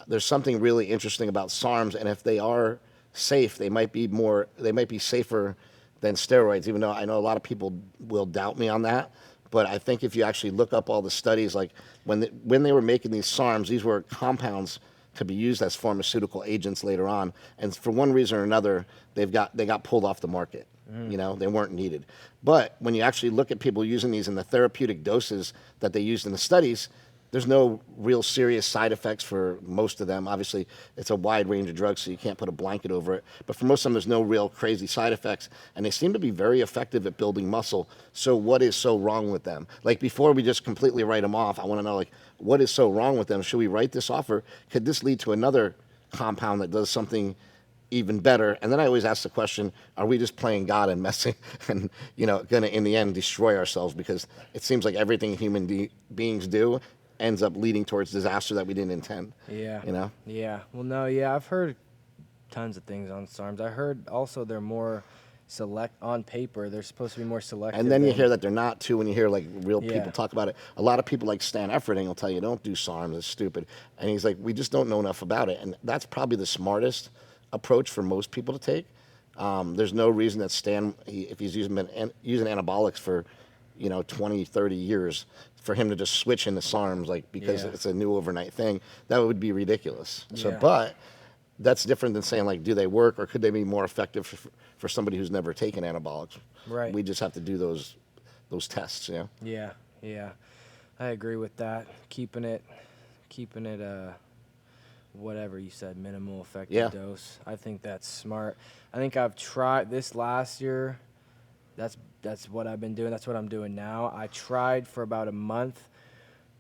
there's something really interesting about SARMs, and if they are safe, they might be safer than steroids, even though I know a lot of people will doubt me on that. But I think if you actually look up all the studies, like when they were making these SARMs, these were compounds to be used as pharmaceutical agents later on, and for one reason or another, they got pulled off the market. You know, they weren't needed. But when you actually look at people using these in the therapeutic doses that they used in the studies, there's no real serious side effects for most of them. Obviously, it's a wide range of drugs, so you can't put a blanket over it. But for most of them, there's no real crazy side effects, and they seem to be very effective at building muscle. So what is so wrong with them? Like, before we just completely write them off, I want to know, like, what is so wrong with them? Should we write this off, or could this lead to another compound that does something even better? And then I always ask the question, are we just playing God and messing and, you know, going to, in the end, destroy ourselves? Because it seems like everything human beings do ends up leading towards disaster that we didn't intend. Yeah. You know? Yeah. Well, no, yeah, I've heard tons of things on SARMs. I heard also they're more on paper, they're supposed to be more selective. And then you hear that they're not too, when you hear like real Yeah. people talk about it. A lot of people like Stan Efferding will tell you, don't do SARMs, it's stupid. And he's like, we just don't know enough about it. And that's probably the smartest approach for most people to take. There's no reason that Stan, if he's using anabolics for, 20, 30 years, for him to just switch into SARMs, like, because it's a new overnight thing, that would be ridiculous. So, Yeah. but that's different than saying, like, do they work, or could they be more effective for somebody who's never taken anabolics? Right. We just have to do those tests, you know? Yeah. I agree with that. Keeping it whatever you said, minimal effective dose. I think that's smart. I think I've tried this last year. That's what I've been doing. That's what I'm doing now. I tried for about a month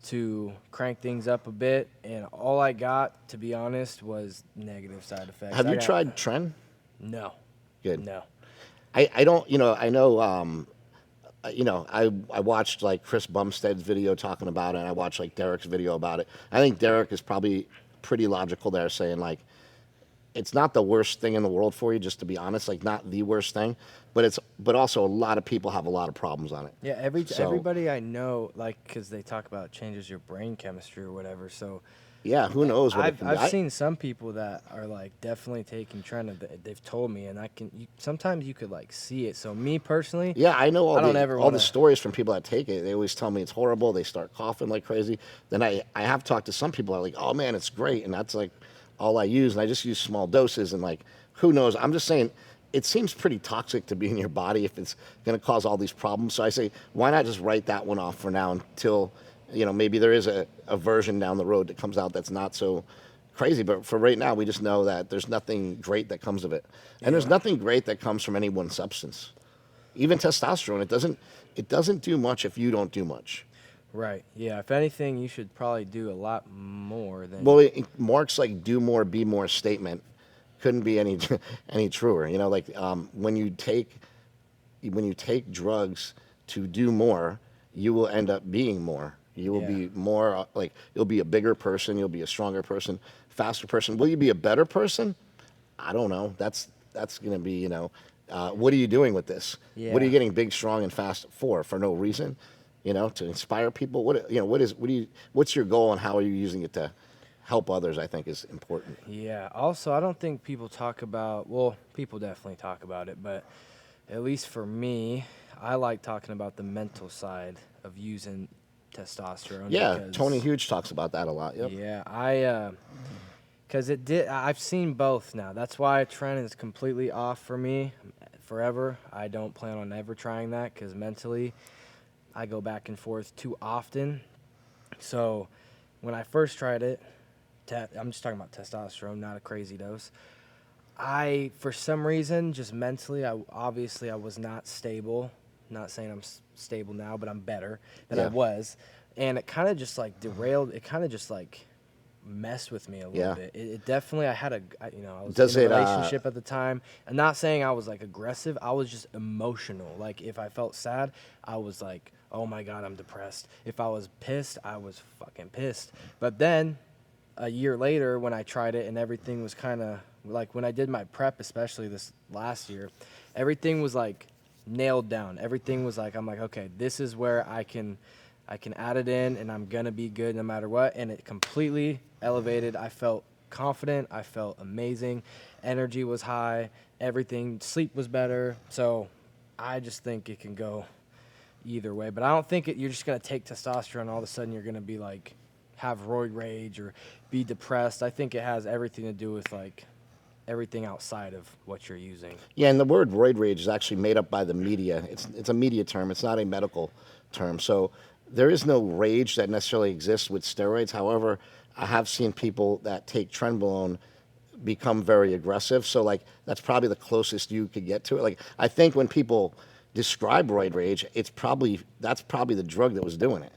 to crank things up a bit, and all I got, to be honest, was negative side effects. Have you tried Tren? No. Good. No. I don't, I know, I watched like Chris Bumstead's video talking about it, and I watched like Derek's video about it. I think Derek is probably pretty logical there, saying like, it's not the worst thing in the world for you, just to be honest, like not the worst thing, but also a lot of people have a lot of problems on it. Yeah, everybody I know, like, because they talk about it changes your brain chemistry or whatever, so. Yeah, who knows what I've seen some people that are like definitely taking Tren. They've told me, and sometimes you could like see it. So me personally, yeah, I know all the the stories from people that take it. They always tell me it's horrible. They start coughing like crazy. Then I have talked to some people that are like, oh man, it's great, and that's like all I use, and I just use small doses, and like, who knows? I'm just saying, it seems pretty toxic to be in your body if it's going to cause all these problems. So I say, why not just write that one off for now until, maybe there is a version down the road that comes out that's not so crazy. But for right now, we just know that there's nothing great that comes of it. And there's nothing great that comes from any one substance. Even testosterone, it doesn't do much if you don't do much. Right. Yeah. If anything, you should probably do a lot more than. Well, Mark's like do more, be more statement couldn't be any truer. When you take drugs to do more, you will end up being more. You will be more you'll be a bigger person. You'll be a stronger person, faster person. Will you be a better person? I don't know. That's going to be, what are you doing with this? Yeah. What are you getting big, strong, and fast for? For no reason? to inspire people? What's your goal and how are you using it to help others? I think is important. Yeah. Also, I don't think people talk about, well, people definitely talk about it, but at least for me, I like talking about the mental side of using testosterone. Yeah, because, Tony Huge talks about that a lot. Yep. Yeah, because I've seen both now. That's why Tren is completely off for me forever. I don't plan on ever trying that because mentally I go back and forth too often. So when I first tried it, I'm just talking about testosterone, not a crazy dose. For some reason, just mentally, I was not stable. Not saying I'm stable now, but I'm better than I was. And it kind of just like derailed. It kind of just like messed with me a little bit. It definitely, I was in a relationship at the time. I'm not saying I was like aggressive. I was just emotional. Like if I felt sad, I was like, oh my God, I'm depressed. If I was pissed, I was fucking pissed. But then a year later when I tried it and everything was kind of like when I did my prep, especially this last year, everything was like nailed down. Everything was like, I'm like, okay, this is where I can add it in and I'm going to be good no matter what. And it completely elevated. I felt confident. I felt amazing. Energy was high. Everything, sleep was better. So I just think it can go either way. But I don't think you're just going to take testosterone and all of a sudden you're going to be like, have roid rage or be depressed. I think it has everything to do with like everything outside of what you're using. Yeah, and the word roid rage is actually made up by the media. It's a media term. It's not a medical term. So there is no rage that necessarily exists with steroids. However, I have seen people that take trenbolone become very aggressive. So like that's probably the closest you could get to it. Like I think when people describe roid rage, that's probably the drug that was doing it.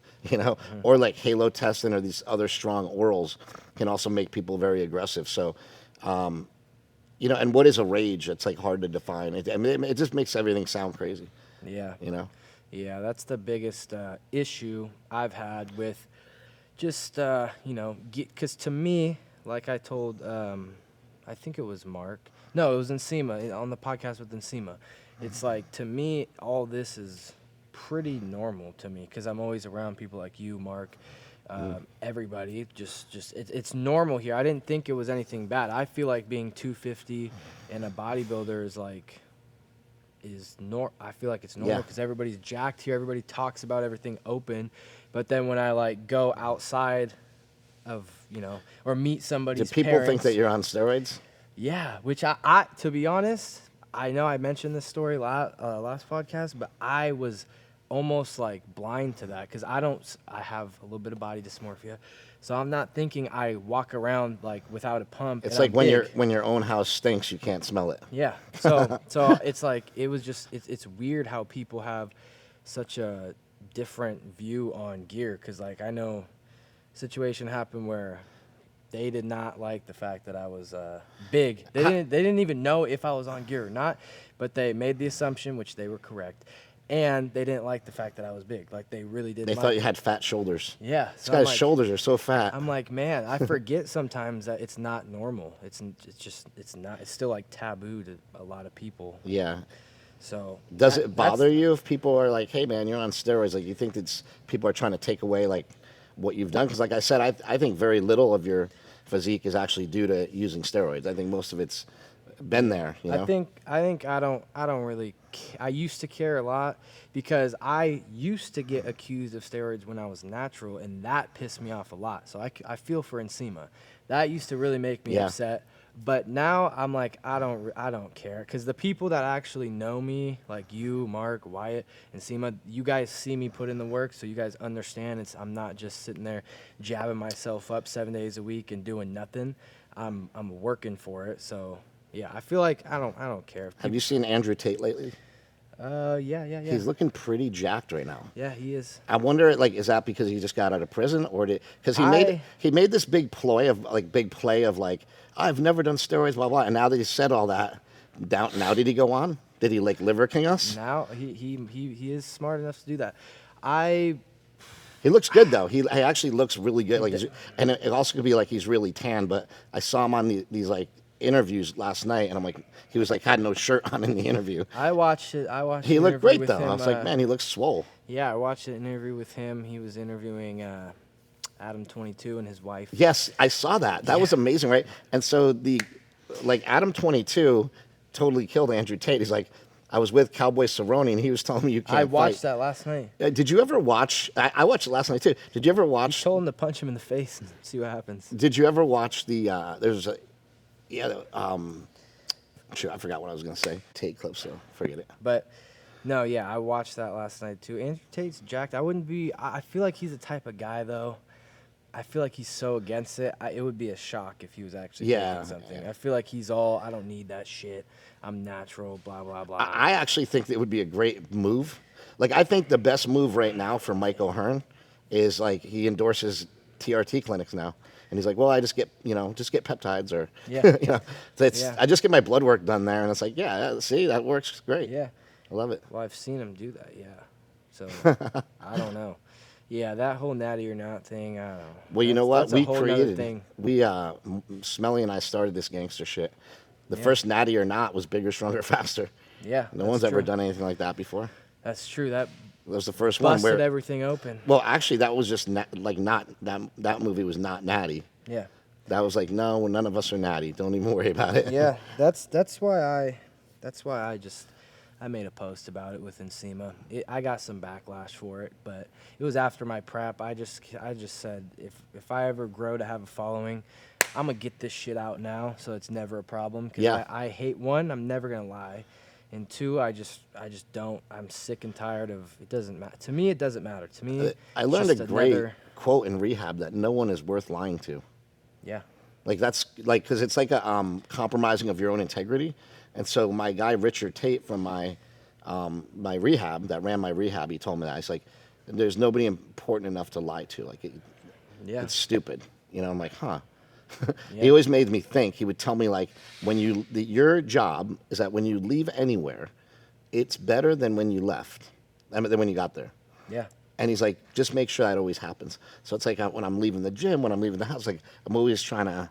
Or like halotestin or these other strong orals can also make people very aggressive. So, and what is a rage? It's like hard to define. It just makes everything sound crazy. Yeah. Yeah, that's the biggest issue I've had with just, because to me, like I told, I think it was Mark. No, it was Nsima on the podcast with Nsima. It's like, to me, all this is pretty normal to me because I'm always around people like you, Mark, everybody. It's normal here. I didn't think it was anything bad. I feel like being 250 and a bodybuilder is like I feel like it's normal because everybody's jacked here. Everybody talks about everything open, but then when I like go outside of or meet somebody's do people parents, think that you're on steroids? Yeah, which I to be honest, I know I mentioned this story last podcast, but I was almost like blind to that because I have a little bit of body dysmorphia, so I'm not thinking I walk around like without a pump. It's like when your own house stinks, you can't smell it. Yeah, so it's like it's weird how people have such a different view on gear because like I know a situation happened where they did not like the fact that I was big. They didn't even know if I was on gear or not, but they made the assumption, which they were correct. And they didn't like the fact that I was big. Like, they really didn't. They thought you had fat shoulders. Yeah. This guy's shoulders are so fat. I'm like, man, I forget sometimes that it's not normal. It's not. It's still, like, taboo to a lot of people. Yeah. So. Does it bother you if people are like, hey, man, you're on steroids? Like, you think that people are trying to take away, like, what you've done? Because, like I said, I think very little of your physique is actually due to using steroids. I think most of it's been there, I think I don't really I used to care a lot because I used to get accused of steroids when I was natural, and that pissed me off a lot. So I feel for Nsima. That used to really make me upset. But now I'm like, I don't care because the people that actually know me, like you, Mark, Wyatt, and Nsima, you guys see me put in the work, so you guys understand I'm not just sitting there jabbing myself up 7 days a week and doing nothing. I'm working for it. So yeah, I feel like I don't care. Have you seen Andrew Tate lately? Yeah. He's looking pretty jacked right now. Yeah, he is. I wonder, like, is that because he just got out of prison, or because he made this big play of I've never done steroids, blah blah, and now that he said all that, now did he go on? Did he like Liver King us? Now he is smart enough to do that. He looks good though. He actually looks really good. Like, and it also could be like he's really tan. But I saw him on these like interviews last night, and I'm like, he was like had no shirt on in the interview. I watched it. He the looked interview great with though. him, I was like, man, he looks swole. Yeah, I watched an interview with him. He was interviewing Adam 22 and his wife. Yes, I saw that. That was amazing, right? And so Adam 22 totally killed Andrew Tate. He's like, I was with Cowboy Cerrone, and he was telling me you can't I watched fight. that last night. Did you ever watch? I watched it last night too. Did you ever watch? Told him to punch him in the face and see what happens. Did you ever watch the? There's a, shoot, I forgot what I was gonna say. Tate clip, so forget it. But no, yeah, I watched that last night too. Andrew Tate's jacked. I feel like he's the type of guy though. I feel like he's so against it. It would be a shock if he was actually doing something. Yeah. I feel like he's all, I don't need that shit. I'm natural, blah, blah, blah. I actually think that it would be a great move. Like, I think the best move right now for Mike O'Hearn is like he endorses TRT clinics now. And he's like, well, I just get peptides or, I just get my blood work done there. And it's like, yeah, see, that works great. Yeah. I love it. Well, I've seen him do that, yeah. So, I don't know. Yeah, that whole natty or not thing, I don't know. Well, you know what? We created thing. Smelly and I started this gangster shit. The first natty or not was bigger, stronger, faster. Yeah. No one's ever done anything like that before. That's true. That was the first one busted everything open. Well, actually, that was just not that movie was not natty. Yeah. That was like, no, none of us are natty. Don't even worry about it. Yeah, that's why I made a post about it with Nsima. I got some backlash for it, but it was after my prep. I just said if I ever grow to have a following, I'm gonna get this shit out now, so it's never a problem. Cause I hate, one, I'm never gonna lie, and two, I just don't. I'm sick and tired of it. Doesn't matter to me. It doesn't matter to me. I learned a great quote in rehab that no one is worth lying to. Yeah. Like that's like because it's like a compromising of your own integrity. And so my guy Richard Tate from my rehab that ran my rehab, he told me that. He's like, there's nobody important enough to lie to. Like, it's stupid. You know, I'm like, huh. He always made me think. He would tell me like, your job is that when you leave anywhere, it's better than when you left, than when you got there. Yeah. And he's like, just make sure that always happens. So it's like when I'm leaving the gym, when I'm leaving the house, like I'm always trying to,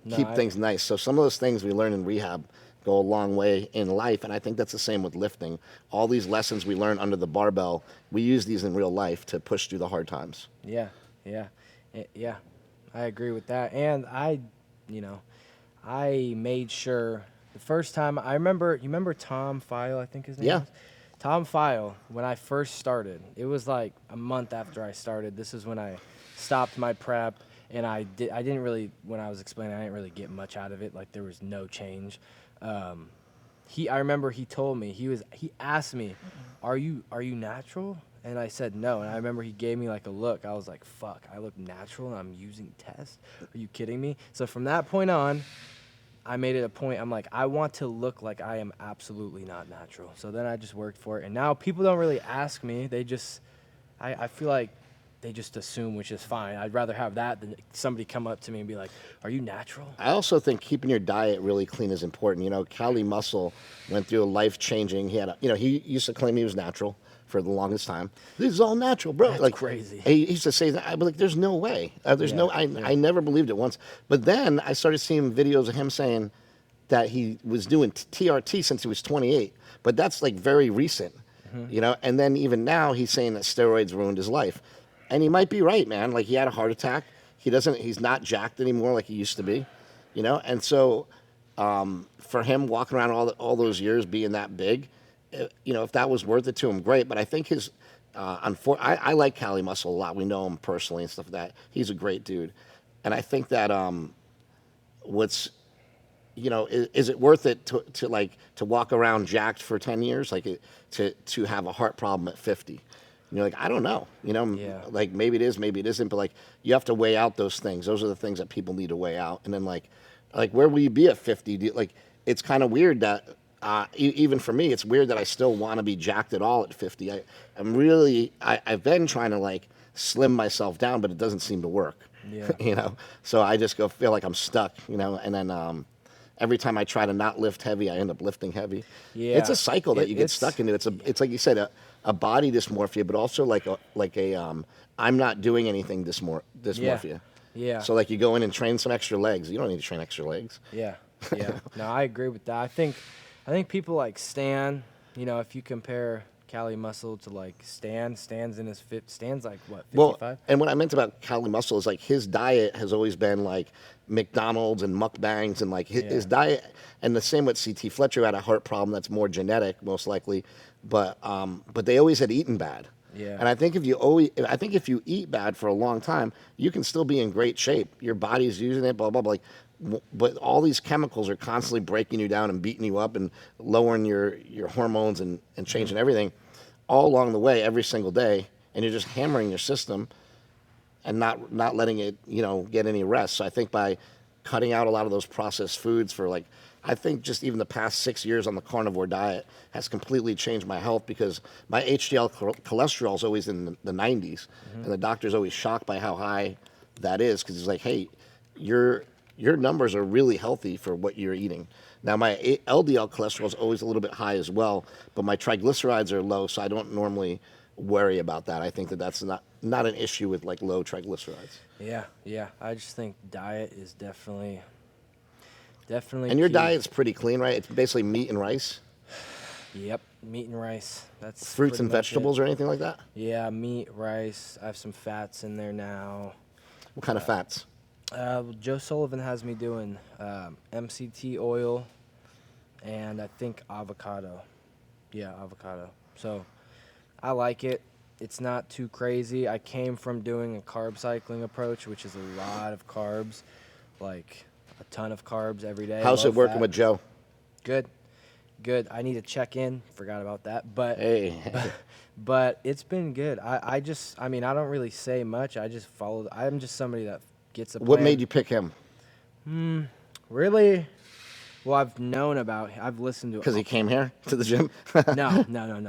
keep things nice. So some of those things we learn in rehab go a long way in life, and I think that's the same with lifting. All these lessons we learn under the barbell, we use these in real life to push through the hard times. Yeah. I agree with that. And I made sure the first time you remember Tom File, I think his name was? Tom File, when I first started, it was like a month after I started. This is when I stopped my prep. And I didn't really, when I was explaining, I didn't really get much out of it. Like there was no change. I remember he told me, he asked me, are you natural? And I said no. And I remember he gave me like a look. I was like, fuck, I look natural and I'm using tests? Are you kidding me? So from that point on, I made it a point. I'm like, I want to look like I am absolutely not natural. So then I just worked for it. And now people don't really ask me. They just, I feel like, they just assume, which is fine. I'd rather have that than somebody come up to me and be like, are you natural? I also think keeping your diet really clean is important. You know, Cali Muscle went through a life-changing, he used to claim he was natural for the longest time. This is all natural, bro. That's like crazy. He used to say that. I'd be like, there's no way. I never believed it once. But then I started seeing videos of him saying that he was doing TRT since he was 28. But that's like very recent, And then even now he's saying that steroids ruined his life. And he might be right, man. Like he had a heart attack. He's not jacked anymore like he used to be, And so, for him walking around all those years being that big, if that was worth it to him, great. But I think I like Cali Muscle a lot. We know him personally and stuff like that. He's a great dude, and I think that is it worth it to walk around jacked for 10 years, to have a heart problem at 50? And you're like, I don't know, like maybe it is, maybe it isn't, but like you have to weigh out those things. Those are the things that people need to weigh out. And then like where will you be at 50? It's kind of weird that even for me, it's weird that I still want to be jacked at all at 50. I've been trying to slim myself down, but it doesn't seem to work. Yeah. So I just feel like I'm stuck, and then every time I try to not lift heavy, I end up lifting heavy. Yeah. It's a cycle that you get stuck into. It's like you said, a body dysmorphia, but also like a I'm not doing anything dysmorphia. Yeah. So like you go in and train some extra legs. You don't need to train extra legs. Yeah. Yeah. No, I agree with that. I think people like Stan, you know, if you compare Cali Muscle to like Stan's like what, 55? Well, and what I meant about Cali Muscle is like his diet has always been like McDonald's and mukbangs and like his diet, and the same with CT Fletcher, who had a heart problem that's more genetic most likely, but they always had eaten bad. Yeah. And I think if you eat bad for a long time, you can still be in great shape. Your body's using it, blah blah blah. Like, but all these chemicals are constantly breaking you down and beating you up and lowering your hormones and changing everything all along the way every single day, and you're just hammering your system and not letting it, you know, get any rest. So I think by cutting out a lot of those processed foods for like, I think just even the past 6 years on the carnivore diet has completely changed my health, because my HDL cholesterol is always in the 90s, and the doctor's always shocked by how high that is, because he's like, hey, your numbers are really healthy for what you're eating. Now my LDL cholesterol is always a little bit high as well, but my triglycerides are low, so I don't normally worry about that. I think that's not an issue with like low triglycerides. Yeah. I just think diet is definitely. And your key. diet's pretty clean, right? It's basically meat and rice. Yep, meat and rice. That's Fruits pretty and much vegetables it. or anything like that? Yeah, meat, rice. I have some fats in there now. What kind of fats? Joe Sullivan has me doing MCT oil and I think avocado. Yeah, avocado. So I like it. It's not too crazy. I came from doing a carb cycling approach, which is a lot of carbs, like a ton of carbs every day. How's it working with Joe? Good. I need to check in. Forgot about that. But Hey. but it's been good. I don't really say much. I just follow. I'm just somebody that gets a plan. What made you pick him? Really? Well, I've listened to it. Because he came here to the gym? No.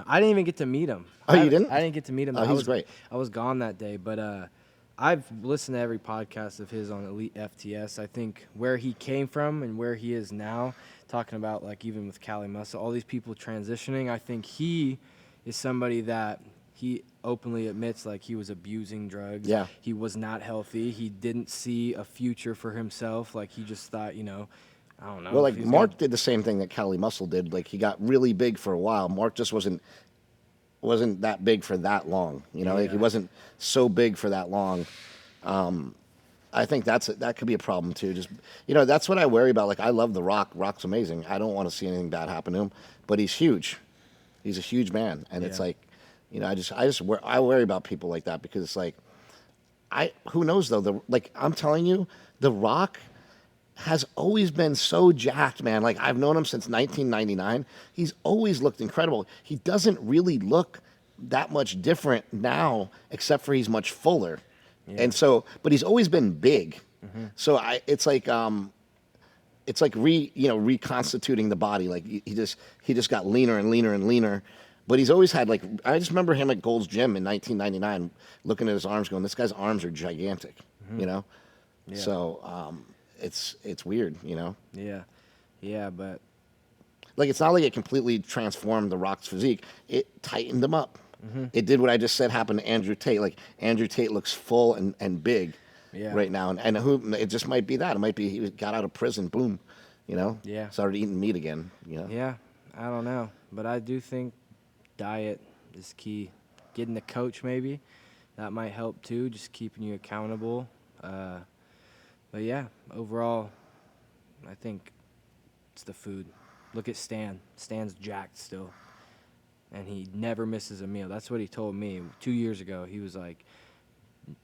I didn't even get to meet him. Oh, you didn't? I didn't get to meet him. Oh, he's great. I was gone that day, but I've listened to every podcast of his on Elite FTS. I think where he came from and where he is now, talking about like even with Cali Muscle, all these people transitioning, I think he is somebody that he openly admits like he was abusing drugs. Yeah. He was not healthy. He didn't see a future for himself. Like he just thought, I don't know. Well, like Mark did the same thing that Cali Muscle did. Like he got really big for a while. Mark just wasn't that big for that long. Like he wasn't so big for that long. I think that could be a problem too. Just that's what I worry about. Like I love The Rock. Rock's amazing. I don't want to see anything bad happen to him, but he's huge. He's a huge man, and it's like, I worry about people like that, because it's like, who knows though? I'm telling you, The Rock has always been so jacked, man. Like I've known him since 1999. He's always looked incredible. He doesn't really look that much different now, except for he's much fuller. Yeah. And so, but he's always been big. Mm-hmm. So it's like reconstituting the body. Like he just got leaner and leaner and leaner. But he's always had, like, I just remember him at Gold's Gym in 1999, looking at his arms, going, this guy's arms are gigantic, Yeah. So it's weird, Yeah, but like it's not like it completely transformed The Rock's physique. It tightened him up. Mm-hmm. It did what I just said happened to Andrew Tate. Like Andrew Tate looks full and big right now, and it just might be that. It might be he got out of prison, boom, started eating meat again. Yeah, I don't know, but I do think diet is key. Getting a coach, maybe that might help too, just keeping you accountable. But yeah, overall, I think it's the food. Look at Stan. Stan's jacked still, and he never misses a meal. That's what he told me 2 years ago. He was like,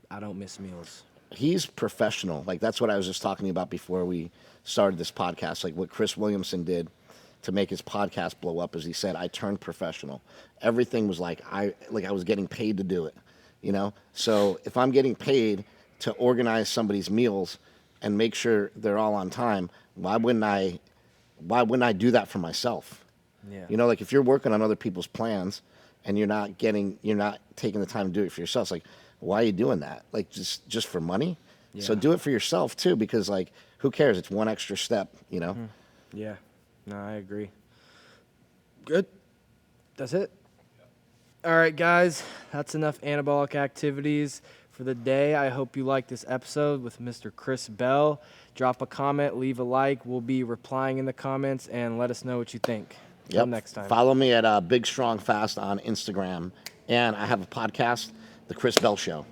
I don't miss meals. He's professional. Like that's what I was just talking about before we started this podcast. Like what Chris Williamson did to make his podcast blow up, as he said, I turned professional. Everything was like I was getting paid to do it, So if I'm getting paid to organize somebody's meals and make sure they're all on time, why wouldn't I do that for myself? Yeah. Like if you're working on other people's plans and you're not taking the time to do it for yourself, it's like, why are you doing that? Like just for money? Yeah. So do it for yourself too, because like who cares? It's one extra step, Mm-hmm. Yeah. No, I agree. Good. That's it. All right, guys. That's enough anabolic activities for for the day. I hope you liked this episode with Mr. Chris Bell. Drop a comment, leave a like. We'll be replying in the comments, and let us know what you think. Till next time. Follow me at Big Strong Fast on Instagram. And I have a podcast, The Chris Bell Show.